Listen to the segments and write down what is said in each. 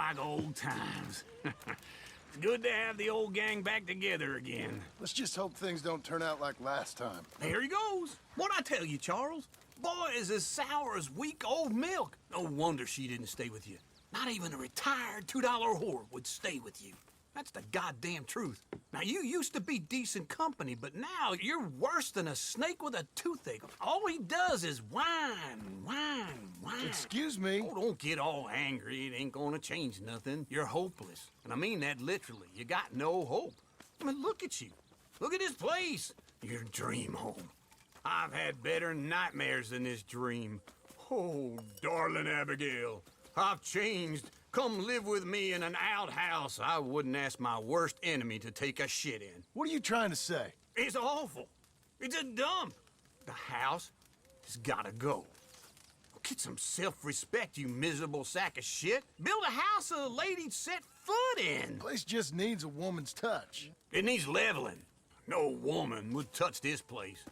like old times. It's good to have the old gang back together again. Let's just hope things don't turn out like last time. Here he goes. What'd I tell you, Charles? Boy is as sour as weak old milk. No wonder she didn't stay with you. Not even a retired $2 whore would stay with you. That's the goddamn truth. Now, you used to be decent company, but now you're worse than a snake with a toothache. All he does is whine, whine, whine. Excuse me? Oh, don't get all angry. It ain't gonna change nothing. You're hopeless. And I mean that literally. You got no hope. I mean, look at you. Look at this place. Your dream home. I've had better nightmares than this dream. Oh, darling Abigail, I've changed. Come live with me in an outhouse I wouldn't ask my worst enemy to take a shit in. What are you trying to say? It's awful. It's a dump. The house has gotta go. Get some self-respect, you miserable sack of shit. Build a house a lady'd set foot in. The place just needs a woman's touch. It needs leveling. No woman would touch this place.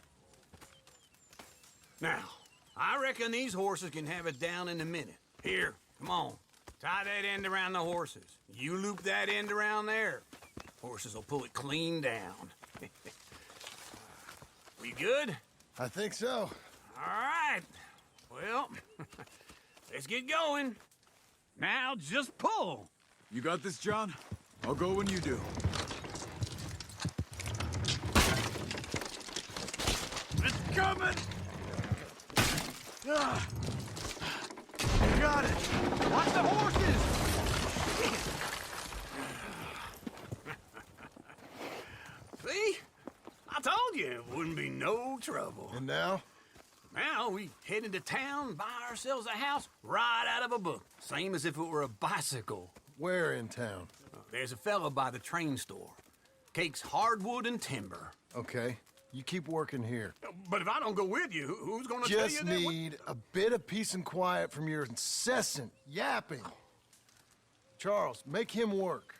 Now, I reckon these horses can have it down in a minute. Here, come on. Tie that end around the horses. You loop that end around there. Horses will pull it clean down. We good? I think so. All right. Well, let's get going. Now just pull. You got this, John? I'll go when you do. It's coming! Ah! Got it! Watch the horses! See? I told you it wouldn't be no trouble. And now? Now we head into town, buy ourselves a house right out of a book. Same as if it were a bicycle. Where in town? There's a fella by the train store. Cakes hardwood and timber. Okay. You keep working here. But if I don't go with you, who's gonna tell you Just that? need a bit of peace and quiet from your incessant yapping. Charles, make him work.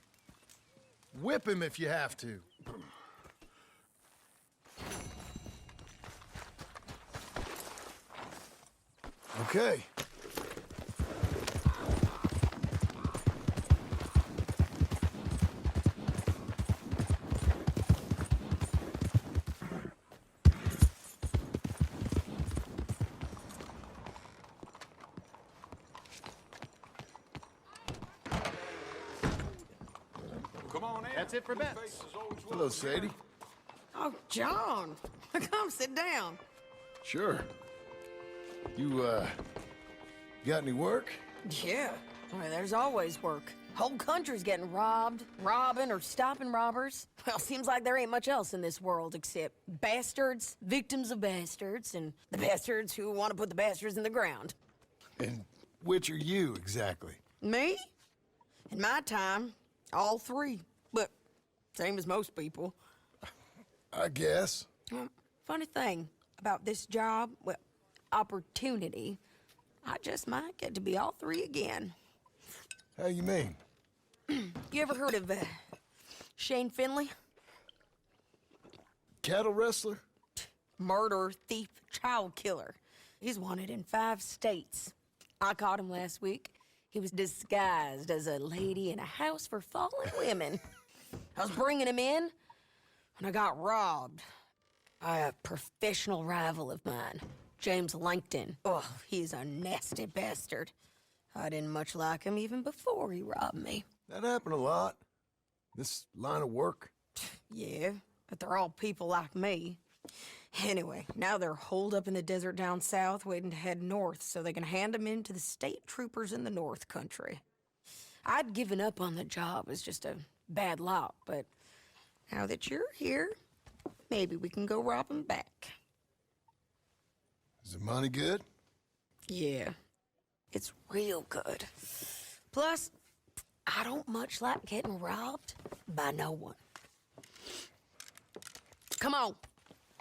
Whip him if you have to. Okay. Come on in. That's it for bets. Hello, Sadie. Oh, John. Come sit down. Sure. You, got any work? Yeah. I mean, there's always work. Whole country's getting robbed, robbing, or stopping robbers. Well, seems like there ain't much else in this world except bastards, victims of bastards, and the bastards who want to put the bastards in the ground. And which are you, exactly? Me? In my time, all three. But same as most people. I guess. Funny thing about this job, well, opportunity, I just might get to be all three again. How you mean? You ever heard of Shane Finley? Cattle wrestler? Murderer, thief, child killer. He's wanted in 5 states. I caught him last week. He was disguised as a lady in a house for fallen women. I was bringing him in, and I got robbed by a professional rival of mine, James Langton. Oh, he's a nasty bastard. I didn't much like him even before he robbed me. That happened a lot. This line of work. Yeah, but they're all people like me. Anyway, now they're holed up in the desert down south, waiting to head north so they can hand them in to the state troopers in the north country. I'd given up on the job as just a bad lot, but now that you're here, maybe we can go rob them back. Is the money good? Yeah, it's real good. Plus, I don't much like getting robbed by no one. Come on.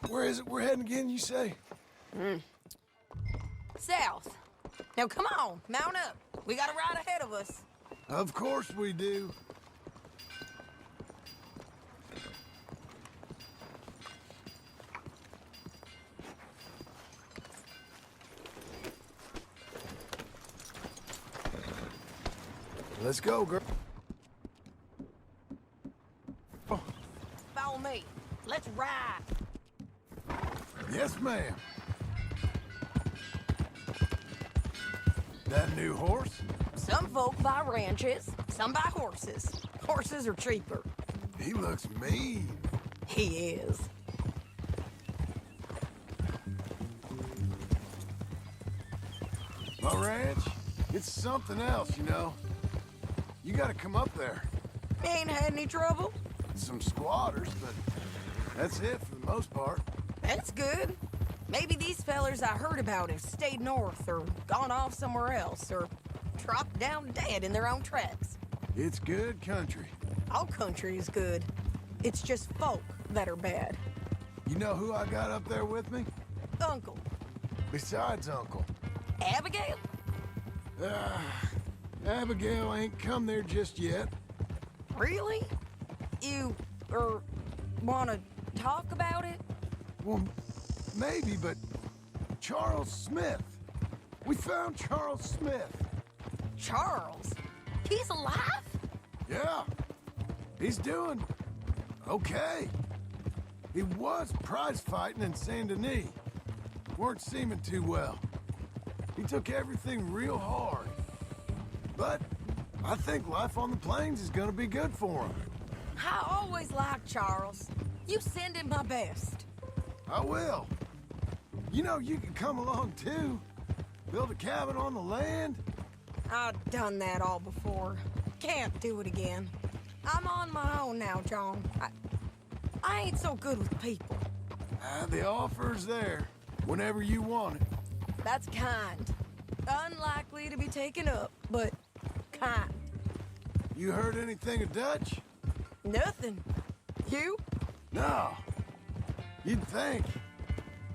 Where is it we're heading again, you say? South. Now, come on, mount up. We got a ride ahead of us. Of course we do. Let's go, girl. Follow me. Let's ride. Yes, ma'am. That new horse? Some folk buy ranches, some buy horses. Horses are cheaper. He looks mean. He is. My ranch, it's something else, you know. You gotta come up there. Ain't had any trouble? Some squatters, but that's it for the most part. That's good. Maybe these fellers I heard about have stayed north or gone off somewhere else or dropped down dead in their own tracks. It's good country. All country is good. It's just folk that are bad. You know who I got up there with me? Uncle. Besides Uncle. Abigail? Abigail ain't come there just yet. Really? You, wanna talk about it? Well, maybe, but Charles Smith. We found Charles Smith. Charles? He's alive? Yeah. He's doing okay. He was prize fighting in Saint Denis. Weren't seeming too well. He took everything real hard. But I think life on the plains is gonna be good for him. I always liked Charles. You send him my best. I will. You know, you can come along too. Build a cabin on the land. I've done that all before. Can't do it again. I'm on my own now, John. I ain't so good with people. The offer's there whenever you want it. That's kind. Unlikely to be taken up, but kind. You heard anything of Dutch? Nothing. You? No. You'd think.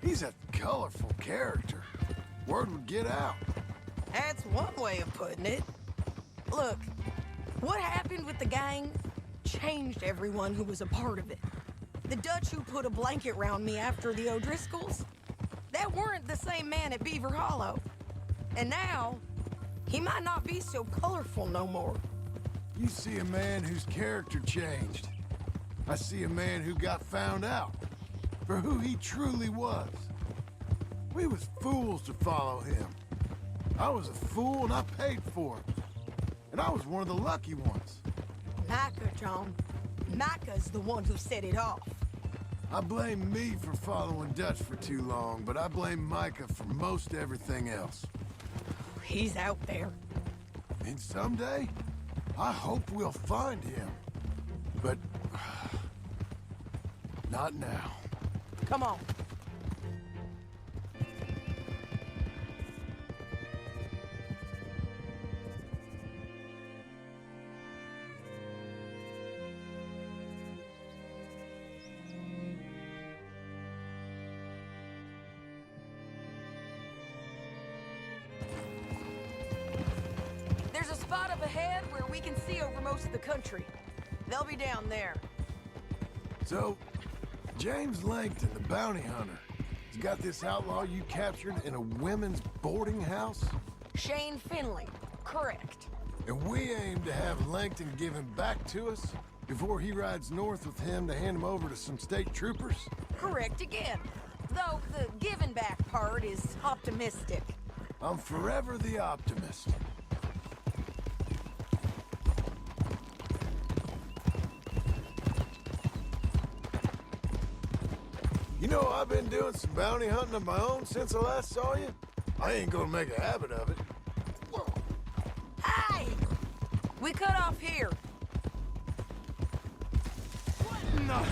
He's a colorful character. Word would get out. That's one way of putting it. Look, what happened with the gang changed everyone who was a part of it. The Dutch who put a blanket round me after the O'Driscolls, that weren't the same man at Beaver Hollow. And now, he might not be so colorful no more. You see a man whose character changed. I see a man who got found out for who he truly was. We was fools to follow him. I was a fool and I paid for it. And I was one of the lucky ones. Micah, John. Micah's the one who set it off. I blame me for following Dutch for too long, but I blame Micah for most everything else. He's out there. And someday, I hope we'll find him. But not now. Come on. There's a spot up ahead where we can see over most of the country. They'll be down there. So, James Langton, the bounty hunter, has got this outlaw you captured in a women's boarding house? Shane Finley. Correct. And we aim to have Langton give him back to us before he rides north with him to hand him over to some state troopers? Correct again. Though the giving back part is optimistic. I'm forever the optimist. You know, I've been doing some bounty hunting of my own since I last saw you. I ain't gonna make a habit of it. Hey! We cut off here. No.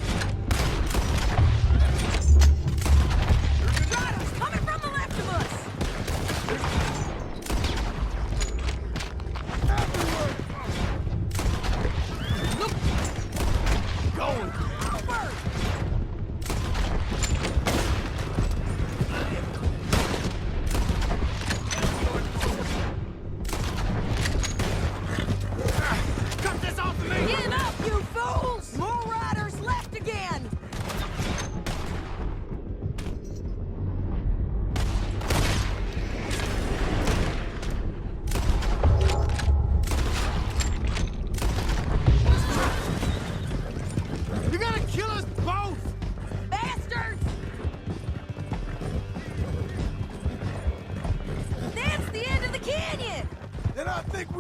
Riders coming from the left of us! Everywhere. Look! Going. Over! Cut this off of me! Give up, you fools! More riders left again!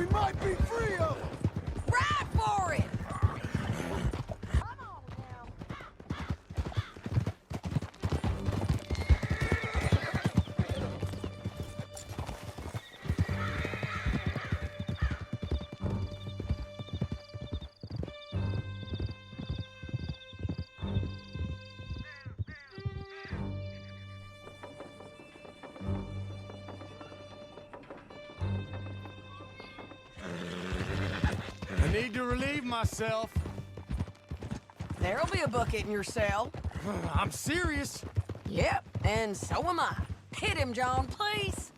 we might be free of them. Ride for it! Come on now. I need to relieve myself. There'll be a bucket in your cell. I'm serious. Yep, and so am I. Hit him, John, please.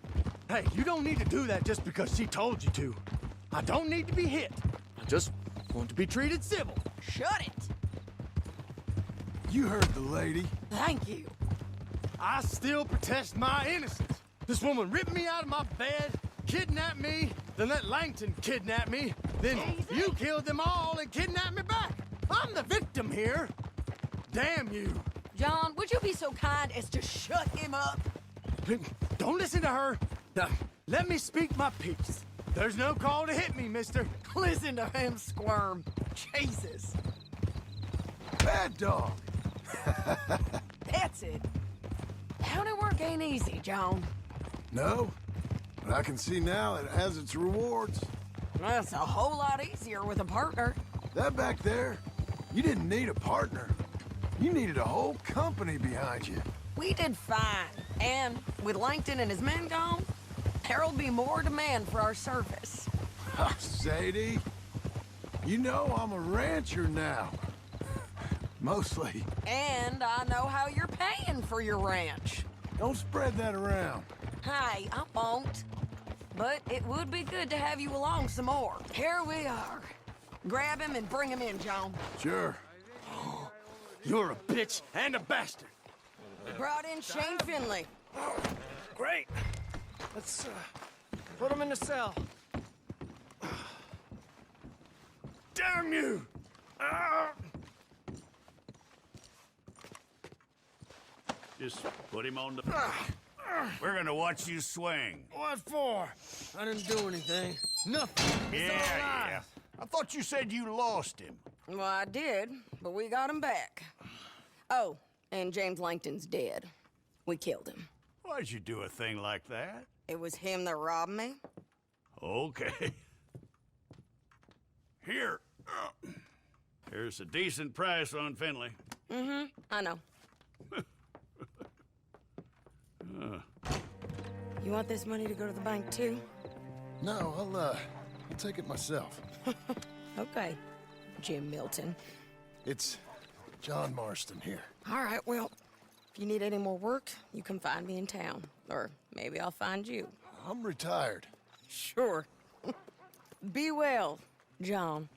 Hey, you don't need to do that just because she told you to. I don't need to be hit. I just want to be treated civil. Shut it. You heard the lady. Thank you. I still protest my innocence. This woman ripped me out of my bed, kidnapped me, then let Langton kidnap me, then Easy. you killed them all and kidnapped me back. I'm the victim here. Damn you. John, would you be so kind as to shut him up? Don't listen to her. Now, let me speak my piece. There's no call to hit me, mister. Listen to him squirm. Jesus. Bad dog. That's it. County work ain't easy, John. No, but I can see now it has its rewards. That's a whole lot easier with a partner. That back there, you didn't need a partner. You needed a whole company behind you. We did fine. And with Langton and his men gone, there'll be more demand for our service. Sadie, you know I'm a rancher now. Mostly. And I know how you're paying for your ranch. Don't spread that around. Hey, I won't. But it would be good to have you along some more. Here we are. Grab him and bring him in, John. Sure. You're a bitch and a bastard. Brought in Shane Finley. Great. Let's put him in the cell. Damn you! Just put him on the... We're gonna watch you swing. What for? I didn't do anything. Nothing. It's all Yeah. lies. I thought you said you lost him. Well, I did, but we got him back. Oh, and James Langton's dead. We killed him. Why'd you do a thing like that? It was him that robbed me. Okay. Here. Here's a decent price on Finley. I know. You want this money to go to the bank, too? No, I'll take it myself. Okay, Jim Milton. It's John Marston here. All right, well, if you need any more work, you can find me in town. Or maybe I'll find you. I'm retired. Sure. Be well, John.